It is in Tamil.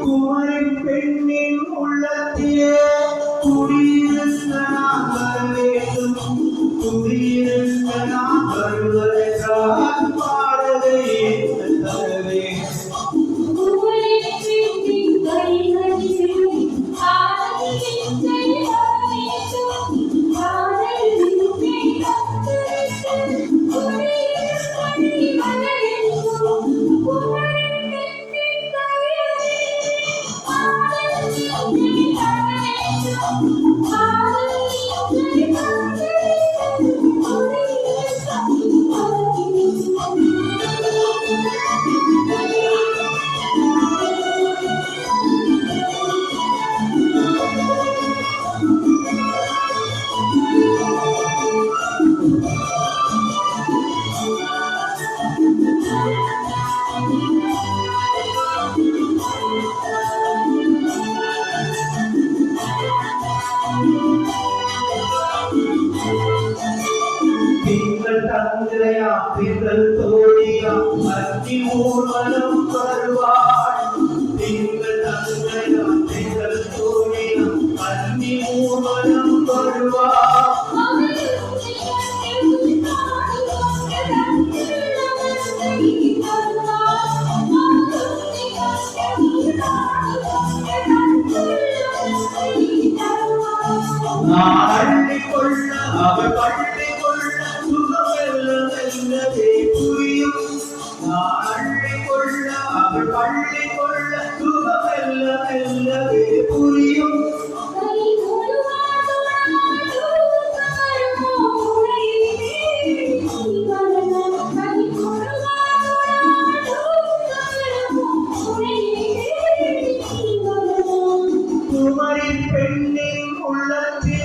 குமரின் பெண்ணின் உள்ளத்திலே குடியிருக்க நான் வேண்டும். குடியிருக்க நான் வருவதற்காக பாடலை தரவே நீங்கள் தந்தையா நீங்கள் தோழியா அத்தி ஊர்வலம் வருவாள். நீங்கள் தந்தையா நீங்கள் தோழியா அத்தி ஊர்வலம் வருவாள். நான் அள்ளிக்கொள்ள அவள் பள்ளிக்கொள்ள சுகமெல்லாம் என்னதே புரியும். நான் அள்ளிக்கொள்ள அவள் பள்ளிக்கொள்ள சுகமெல்லாம் என்னதே புரியும். குமரின் பெண்ணின் உள்ளத்தில்